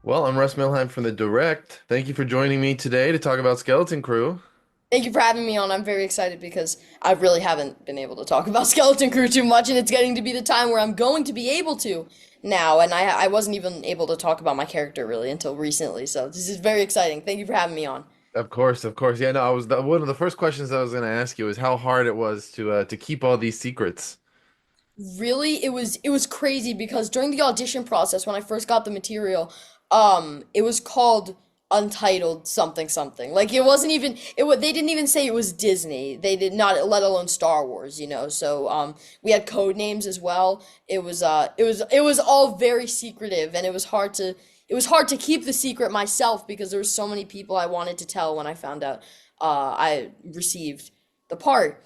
Well, I'm Russ Milheim from the Direct. Thank you for joining me today to talk about Skeleton Crew. Thank you for having me on. I'm very excited because I really haven't been able to talk about Skeleton Crew too much, and it's getting to be the time where I'm going to be able to now. And I wasn't even able to talk about my character really until recently, so this is very exciting. Thank you for having me on. Of course, of course. Yeah, no, one of the first questions I was going to ask you is how hard it was to keep all these secrets. Really, it was crazy because during the audition process when I first got the material, it was called Untitled something something. Like it wasn't even they didn't even say it was Disney. They did not, let alone Star Wars, you know. So we had code names as well. It was all very secretive, and it was hard to keep the secret myself because there were so many people I wanted to tell when I found out I received the part.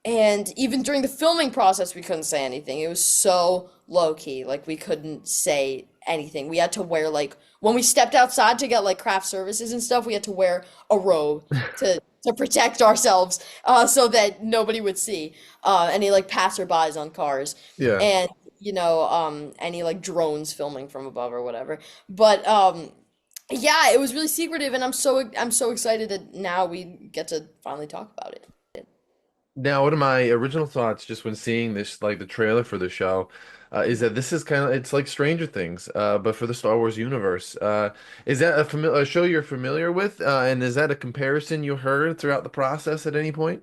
And even during the filming process, we couldn't say anything. It was so low key. Like, we couldn't say anything. We had to wear, like, when we stepped outside to get, like, craft services and stuff, we had to wear a robe to protect ourselves so that nobody would see any, like, passerbys on cars. Yeah. And, any, like, drones filming from above or whatever. But, yeah, it was really secretive, and I'm so excited that now we get to finally talk about it. Now, one of my original thoughts just when seeing this, like the trailer for the show, is that this is it's like Stranger Things, but for the Star Wars universe. Is that a show you're familiar with? And is that a comparison you heard throughout the process at any point?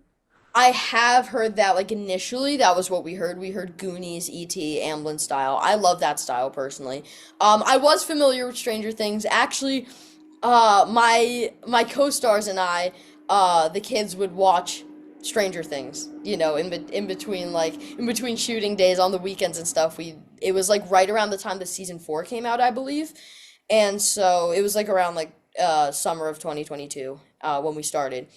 I have heard that, like, initially that was what we heard. We heard Goonies, E.T., Amblin style. I love that style personally. I was familiar with Stranger Things. Actually, my co-stars and I, the kids would watch Stranger Things, in between shooting days on the weekends and stuff. It was like right around the time the season 4 came out, I believe. And so it was like around like summer of 2022 when we started.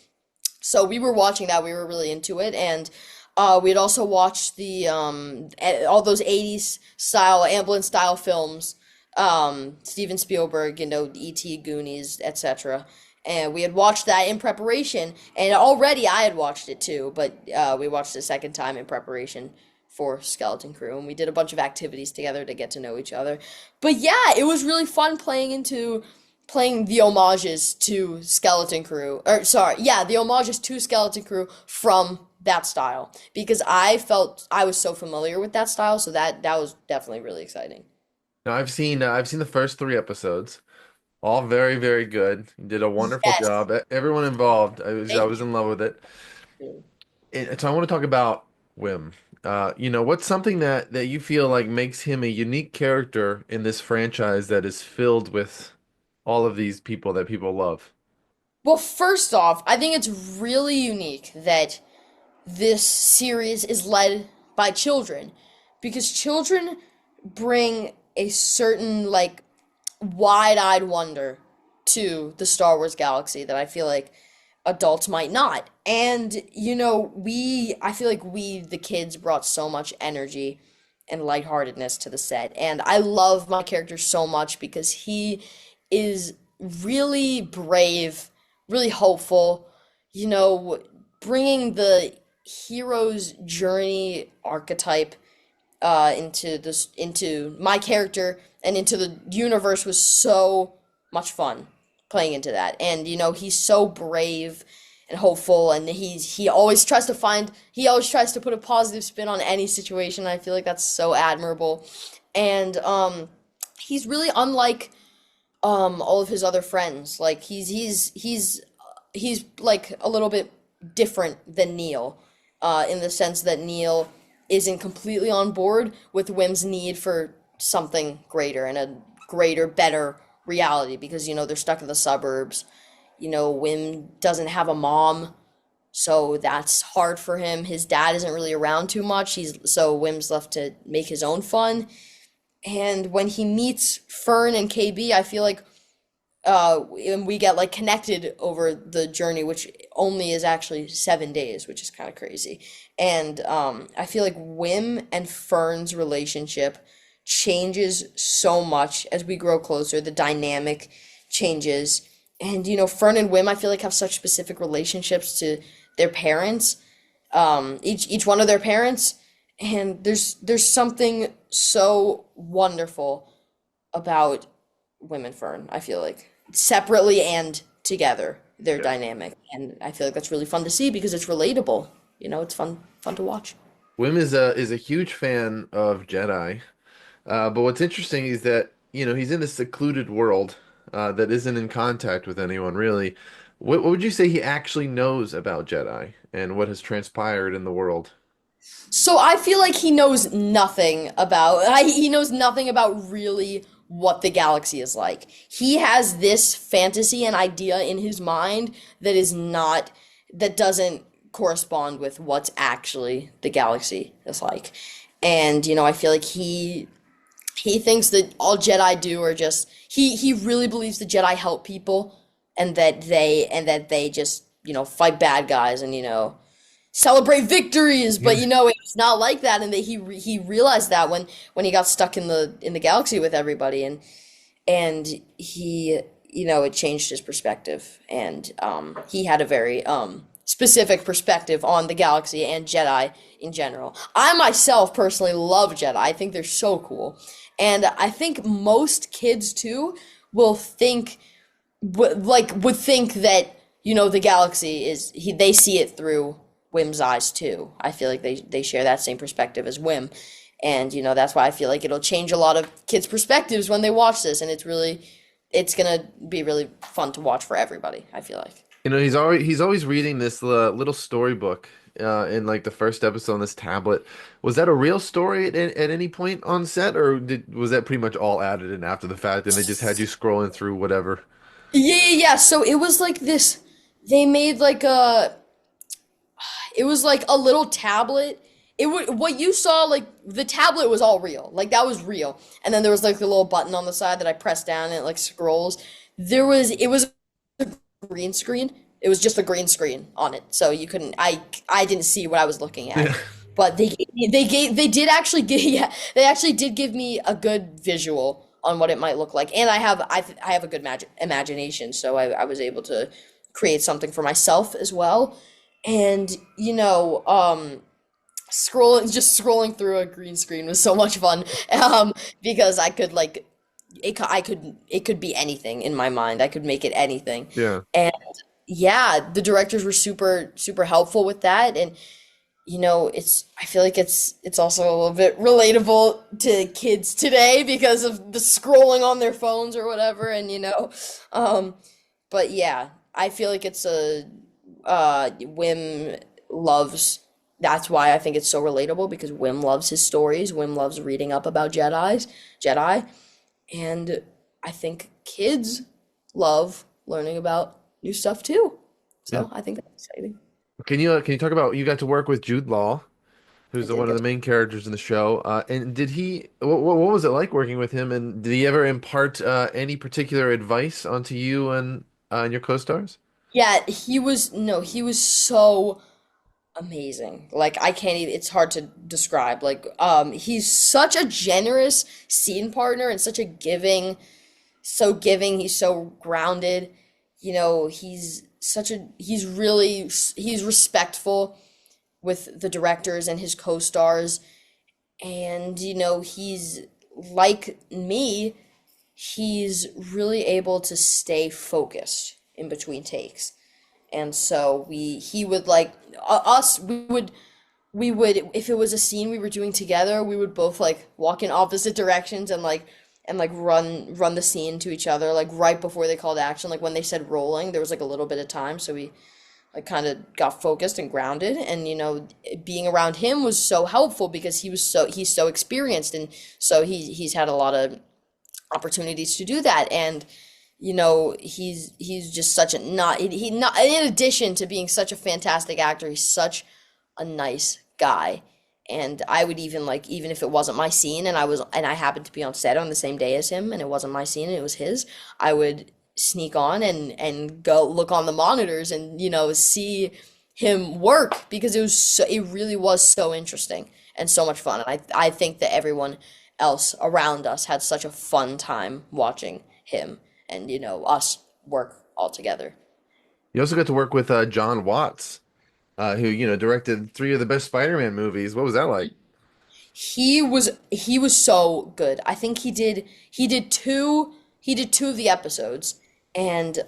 So we were watching that. We were really into it, and we had also watched all those '80s style, Amblin style films, Steven Spielberg, E.T., Goonies, etc. And we had watched that in preparation, and already I had watched it too, but we watched it a second time in preparation for Skeleton Crew, and we did a bunch of activities together to get to know each other. But yeah, it was really fun playing the homages to Skeleton Crew, or sorry, yeah, the homages to Skeleton Crew from that style because I felt I was so familiar with that style, so that was definitely really exciting. Now, I've seen the first three episodes. All very, very good. You did a wonderful Yes, job. Everyone involved, I thank was in love with it. you. So I want to talk about Wim. What's something that you feel like makes him a unique character in this franchise that is filled with all of these people that people love? Well, first off, I think it's really unique that this series is led by children because children bring a certain like wide-eyed wonder to the Star Wars galaxy that I feel like adults might not. And I feel like we the kids brought so much energy and lightheartedness to the set. And I love my character so much because he is really brave, really hopeful, you know, bringing the hero's journey archetype into my character and into the universe was so much fun playing into that. And he's so brave and hopeful, and he always tries to put a positive spin on any situation. I feel like that's so admirable. And he's really unlike all of his other friends. Like he's like a little bit different than Neil, in the sense that Neil isn't completely on board with Wim's need for something greater and a greater, better reality because they're stuck in the suburbs. Wim doesn't have a mom, so that's hard for him. His dad isn't really around too much. So Wim's left to make his own fun. And when he meets Fern and KB, I feel like and we get like connected over the journey, which only is actually 7 days, which is kind of crazy. And I feel like Wim and Fern's relationship changes so much as we grow closer. The dynamic changes, and Fern and Wim, I feel like have such specific relationships to their parents, each one of their parents, and there's something so wonderful about Wim and Fern. I feel like separately and together, they're Yeah. dynamic, and I feel like that's really fun to see because it's relatable. It's fun to watch. Wim is a huge fan of Jedi. But what's interesting is that, he's in a secluded world that isn't in contact with anyone really. What would you say he actually knows about Jedi and what has transpired in the world? So I feel like he knows nothing about he knows nothing about really what the galaxy is like. He has this fantasy and idea in his mind that doesn't correspond with what's actually the galaxy is like. And I feel like he thinks that all Jedi do are just he really believes the Jedi help people and that they just, fight bad guys and celebrate victories, but Yeah. it's not like that, and that he realized that when he got stuck in the galaxy with everybody, and he it changed his perspective, and he had a very specific perspective on the galaxy and Jedi in general. I myself personally love Jedi. I think they're so cool, and I think most kids too will think would think that the galaxy they see it through Wim's eyes too. I feel like they share that same perspective as Wim, and that's why I feel like it'll change a lot of kids' perspectives when they watch this, and it's gonna be really fun to watch for everybody. I feel like. He's always reading this little storybook in like the first episode on this tablet. Was that a real story at any point on set, or was that pretty much all added in after the fact, and they just had you scrolling through whatever? Yeah, yeah, yeah. So it was like this. They made like a It was like a little tablet. It would what you saw, like the tablet was all real. Like that was real. And then there was like a little button on the side that I pressed down and it like scrolls. It was a green screen. It was just a green screen on it. So you couldn't I didn't see what I was looking at. Yeah. But they did actually give yeah, they actually did give me a good visual on what it might look like. And I have a good imagination, so I was able to create something for myself as well. And scrolling through a green screen was so much fun, because I could like it could be anything in my mind. I could make it anything. Yeah. And yeah, the directors were super super helpful with that, and I feel like it's also a little bit relatable to kids today because of the scrolling on their phones or whatever, and um but yeah, I feel like it's a Wim loves that's why I think it's so relatable, because Wim loves his stories. Wim loves reading up about Jedi, and I think kids love learning about new stuff too. Yeah. So I think that's exciting. Can you talk about you got to work with Jude Law, I who's did one of get the main characters in the show? And did he what was it like working with him? And did he ever impart any particular advice onto you and your co-stars? Yeah, he was so amazing. Like I can't even, it's hard to describe. Like he's such a generous scene partner and such a giving, he's so grounded. He's respectful with the directors and his co-stars, and he's like me, he's really able to stay focused in between takes. And so he would like us we would if it was a scene we were doing together, we would both like walk in opposite directions and run the scene to each other, like right before they called action. Like when they said rolling, there was like a little bit of time, so we like kind of got focused and grounded. And being around him was so helpful because he's so experienced, and so he's had a lot of opportunities to do that. And he's just such a not he not in addition to being such a fantastic actor, he's such a nice guy. And I would even, like, even if it wasn't my scene and I happened to be on set on the same day as him and it wasn't my scene and it was his, I would sneak on and go look on the monitors and see him work, because it really was so interesting and so much fun. And I think that everyone else around us had such a fun time watching him and us work all together. You also got to work with John Watts, who directed three of the best Spider-Man movies. What was that like? He was so good. I think he did two. he did two of the episodes, and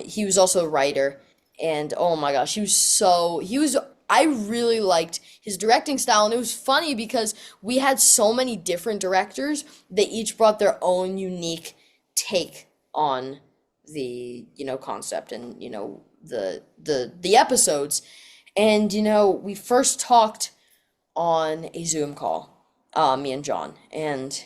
he was also a writer. And oh my gosh, he was. I really liked his directing style, and it was funny because we had so many different directors. They each brought their own unique take on the concept and the episodes. And we first talked on a Zoom call, me and John, and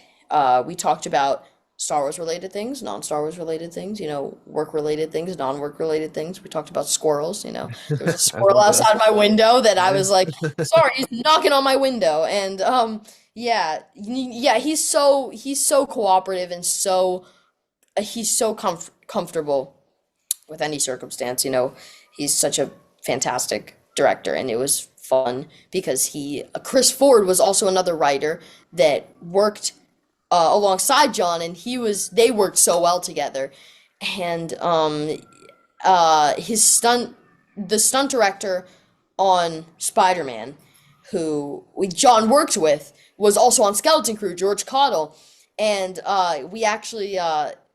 we talked about Star Wars related things, non-Star Wars related things, work related things, non-work related things. We talked about squirrels, there was a As squirrel one does. outside my window that I Yeah. was like, sorry, he's knocking on my window. And yeah, yeah, he's so cooperative and he's so comfortable with any circumstance. He's such a fantastic director, and it was fun because Chris Ford was also another writer that worked alongside John, and they worked so well together. And the stunt director on Spider-Man, John worked with, was also on Skeleton Crew, George Cottle. And we actually,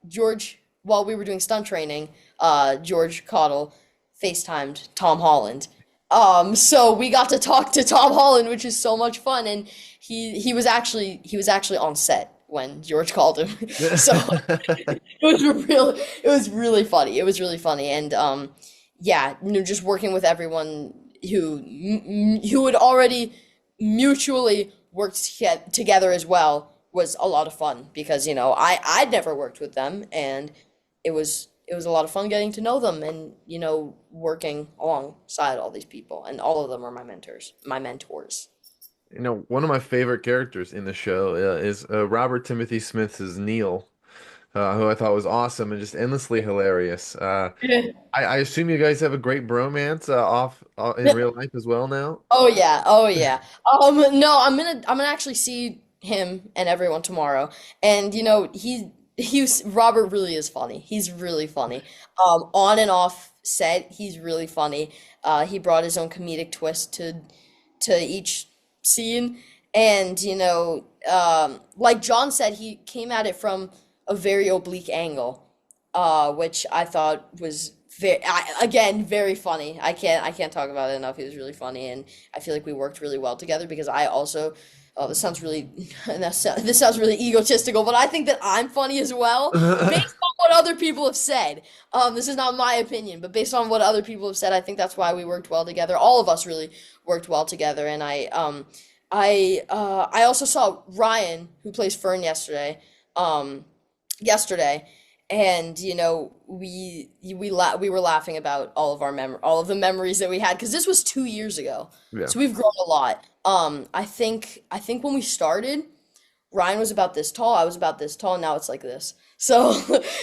George, while we were doing stunt training, George Cottle FaceTimed Tom Holland. So we got to talk to Tom Holland, which is so much fun, and he was actually on set when George called him. So it was really funny. It was really funny, and yeah, just working with everyone who had already mutually worked together as well was a lot of fun because I'd never worked with them, and it was a lot of fun getting to know them and working alongside all these people, and all of them are my mentors. One of my favorite characters in the show is Robert Timothy Smith's Neil, who I thought was awesome and just endlessly hilarious. I assume you guys have a great bromance off in real life as well now. Oh yeah, oh yeah. No, I'm gonna actually see him and everyone tomorrow, and Robert really is funny. He's really funny. On and off set, he's really funny. He brought his own comedic twist to each scene, and like John said, he came at it from a very oblique angle, which I thought was again very funny. I can't talk about it enough. He was really funny, and I feel like we worked really well together because I also. Oh, this sounds really this sounds really egotistical, but I think that I'm funny as well, based on what other people have said. This is not my opinion, but based on what other people have said, I think that's why we worked well together. All of us really worked well together, and I also saw Ryan, who plays Fern um, yesterday, and we were laughing about all of the memories that we had because this was 2 years ago, Yeah. so we've grown a lot. I think when we started, Ryan was about this tall, I was about this tall, and now it's like this. So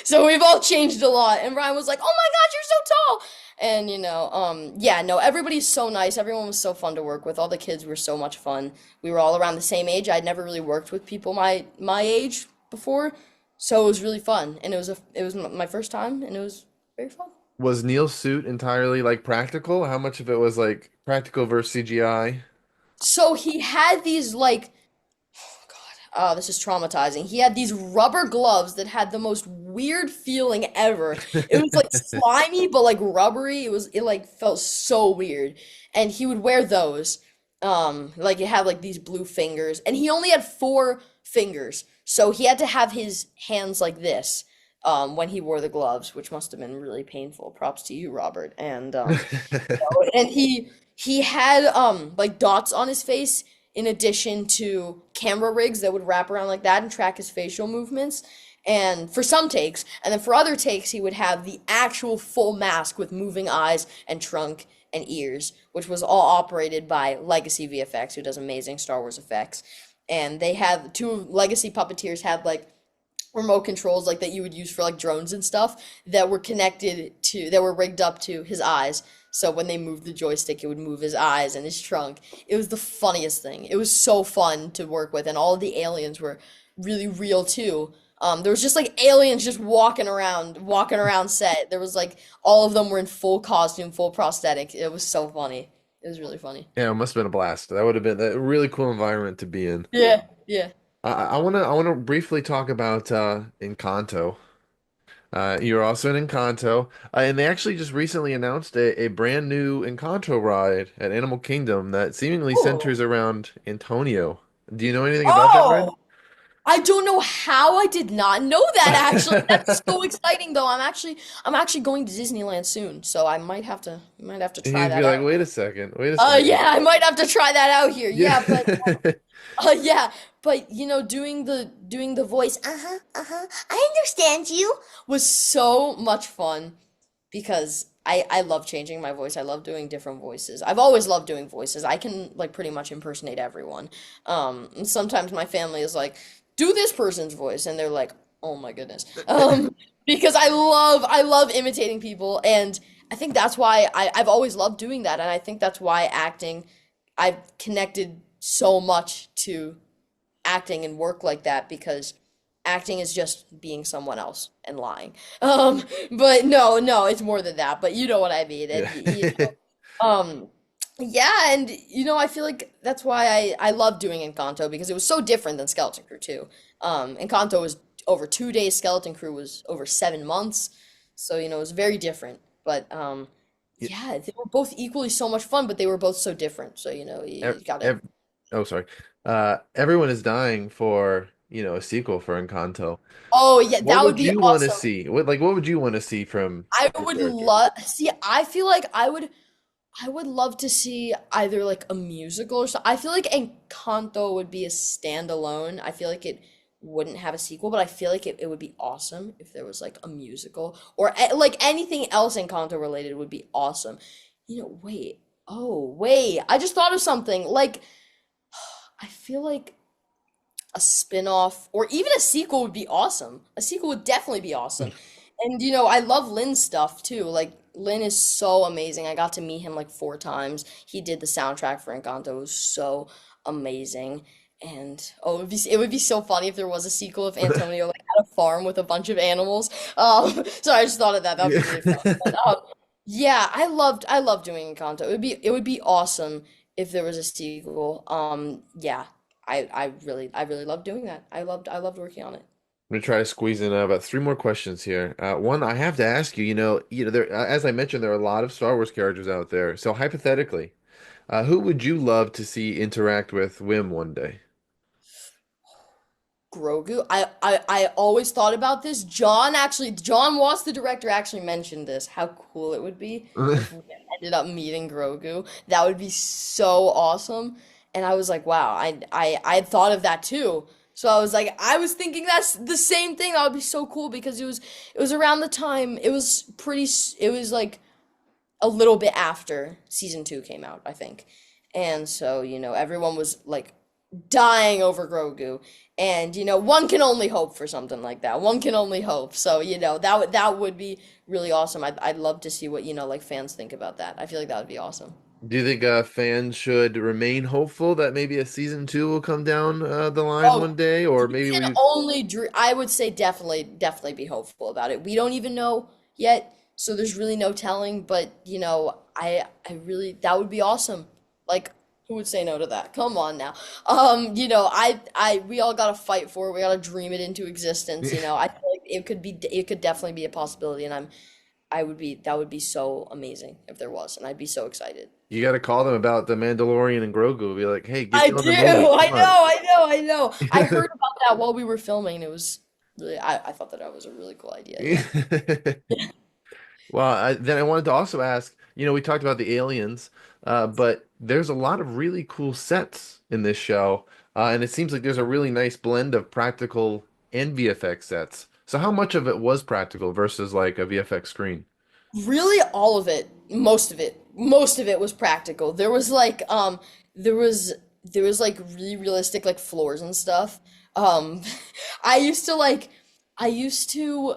so we've all changed a lot, and Ryan was like, "Oh my God, you're so tall!" And yeah, no, everybody's so nice. Everyone was so fun to work with. All the kids were so much fun. We were all around the same age. I'd never really worked with people my age before, so it was really fun. And it was my first time, and it was very fun. Was Neil's suit entirely like practical? How much of it was like practical versus CGI? So he had these like, oh, this is traumatizing. He had these rubber gloves that had the most weird feeling ever. It was like slimy but like rubbery. It like felt so weird. And he would wear those. Like it had like these blue fingers, and he only had four fingers. So he had to have his hands like this when he wore the gloves, which must have been really painful. Props to you, Robert. And he had like dots on his face in addition to camera rigs that would wrap around like that and track his facial movements. And for some takes, and then for other takes, he would have the actual full mask with moving eyes and trunk and ears, which was all operated by Legacy VFX, who does amazing Star Wars effects. And they had two Legacy puppeteers had like remote controls like that you would use for like drones and stuff that were rigged up to his eyes. So when they moved the joystick, it would move his eyes and his trunk. It was the funniest thing. It was so fun to work with, and all of the aliens were really real too. There was just like aliens just walking around set. There was like all of them were in full costume, full prosthetic. It was so funny. It was really funny. Yeah, it must have been a blast. That would have been a really cool environment to be in. Yeah, yeah. I wanna briefly talk about Encanto. You're also in Encanto, and they actually just recently announced a brand new Encanto ride at Animal Kingdom that seemingly Oh. centers around Antonio. Do you know anything about that ride? Oh, I don't know how I did not know that actually. That's so exciting though. I'm actually going to Disneyland soon, so I might have to try You'd be that like, out. wait a second, wait a second. Yeah, I might have to try that out here. Yeah. Yeah, but yeah, but doing the voice, I understand you was so much fun because I love changing my voice. I love doing different voices. I've always loved doing voices. I can like pretty much impersonate everyone. And sometimes my family is like, do this person's voice, and they're like, oh my goodness. Because I love imitating people, and I think that's why I've always loved doing that, and I think that's why acting, I've connected so much to acting and work like that because acting is just being someone else and lying. But no, no, it's more than that. But you know what I mean. Yeah. And um, yeah, and I feel like that's why I love doing Encanto because it was so different than Skeleton Crew too. Encanto was over 2 days. Skeleton Crew was over 7 months. So it was very different. But yeah, they were both equally so much fun, but they were both so different. So Ev you gotta. ev oh, sorry. Everyone is dying for, a sequel for Encanto. Oh yeah, What that would would be you want to awesome. see? What would you want to see from I the would character? love see I feel like I would love to see either like a musical or something. I feel like Encanto would be a standalone. I feel like it wouldn't have a sequel, but I feel like it would be awesome if there was like a musical or like anything else Encanto related would be awesome. Wait. Oh, wait. I just thought of something. Like I feel like a spin-off or even a sequel would be awesome. A sequel would definitely be awesome. And I love Lynn's stuff too. Like Lynn is so amazing. I got to meet him like 4 times. He did the soundtrack for Encanto. It was so amazing. And oh, it would be so funny if there was a sequel if Antonio like had a farm with a bunch of animals. So I just thought of that. That would Yeah. be really fun. But yeah, I loved doing Encanto. It would be awesome if there was a sequel. Yeah, I really loved doing that. I loved working on it. I'm gonna try to squeeze in about three more questions here. One, I have to ask you. There, as I mentioned, there are a lot of Star Wars characters out there. So hypothetically, who would you love to see interact with Wim one day? Grogu. I always thought about this. John Watts, the director, actually mentioned this. How cool it would be if we ended up meeting Grogu. That would be so awesome. And I was like, wow, I had thought of that too. So I was thinking that's the same thing. That would be so cool because it was around the time it was like a little bit after season 2 came out, I think. And so, everyone was like dying over Grogu. And one can only hope for something like that. One can only hope. So, that would be really awesome. I'd love to see what, like fans think about that. I feel like that would be awesome. Do you think fans should remain hopeful that maybe a season two will come down the line Oh, one day, or you maybe can we? only dream. I would say definitely, definitely be hopeful about it. We don't even know yet, so there's really no telling. But I really that would be awesome. Like, who would say no to that? Come on now. We all gotta fight for it. We gotta dream it into existence. I feel like it could definitely be a possibility, and that would be so amazing if there was, and I'd be so excited. You got to call them about the Mandalorian and Grogu. Be like, hey, get I on do. the movie. I Come know. on. I know. I know. I heard about that while we were filming. And it was really. I thought that was a really cool idea. Yeah. Well, then I wanted to also ask, we talked about the aliens, but there's a lot of really cool sets in this show, and it seems like there's a really nice blend of practical and VFX sets. So how much of it was practical versus like a VFX screen? Really, all of it. Most of it was practical. There was like really realistic like floors and stuff. Um, I used to like. I used to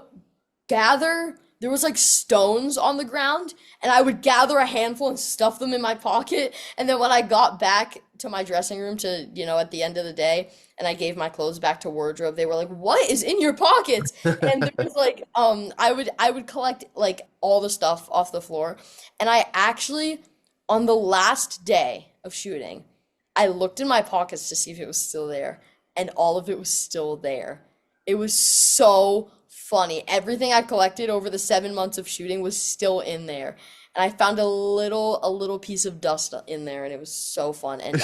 gather there was like stones on the ground and I would gather a handful and stuff them in my pocket and then when I got back to my dressing room to at the end of the day and I gave my clothes back to wardrobe they were like what is in your pockets and there was like I would collect like all the stuff off the floor and I actually on the last day of shooting I looked in my pockets to see if it was still there and all of it was still there. It was so funny. Everything I collected over the 7 months of shooting was still in there. And I found a little piece of dust in there, and it was so fun. And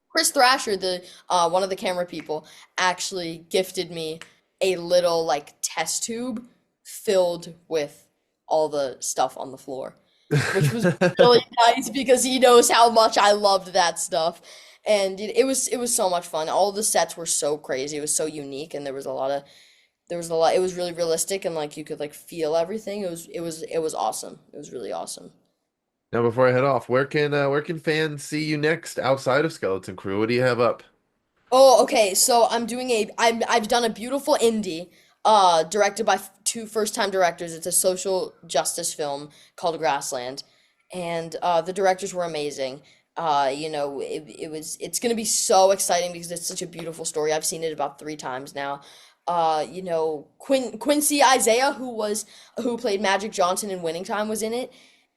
Chris Thrasher, the one of the camera people, actually gifted me a little like test tube filled with all the stuff on the floor, which was really nice because he knows how much I loved that stuff. And it was so much fun. All the sets were so crazy. It was so unique, and there was a lot. It was really realistic, and like you could like feel everything. It was awesome. It was really awesome. Now, before I head off, where can fans see you next outside of Skeleton Crew? What do you have up? Oh, okay. So I've done a beautiful indie, directed by two first-time directors. It's a social justice film called Grassland, and the directors were amazing. It's gonna be so exciting because it's such a beautiful story. I've seen it about 3 times now. Quincy Isaiah, who played Magic Johnson in Winning Time, was in it,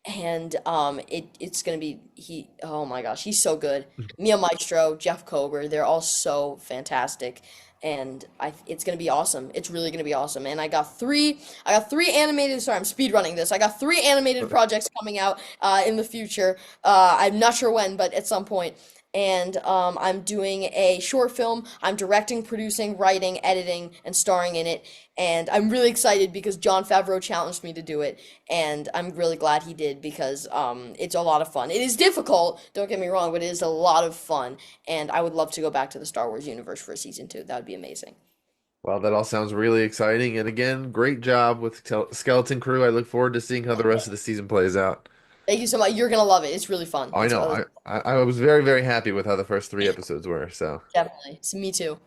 and it's gonna be he. Oh my gosh, he's so good. Mia Maestro, Jeff Kober, they're all so fantastic, and it's gonna be awesome. It's really gonna be awesome. And I got three animated. Sorry, I'm speed running this. I got three animated projects coming out in the future. I'm not sure when, but at some point. And I'm doing a short film. I'm directing, producing, writing, editing, and starring in it. And I'm really excited because Jon Favreau challenged me to do it, and I'm really glad he did because it's a lot of fun. It is difficult, don't get me wrong, but it is a lot of fun, and I would love to go back to the Star Wars universe for a season 2. That would be amazing. Well, that all sounds really exciting. And again, great job with Skeleton Crew. I look forward to seeing how the rest of the season plays out. Thank you so much. You're gonna love it. It's really fun. I It's know. I was very, very happy with how the first three episodes were. So. definitely. So, me too.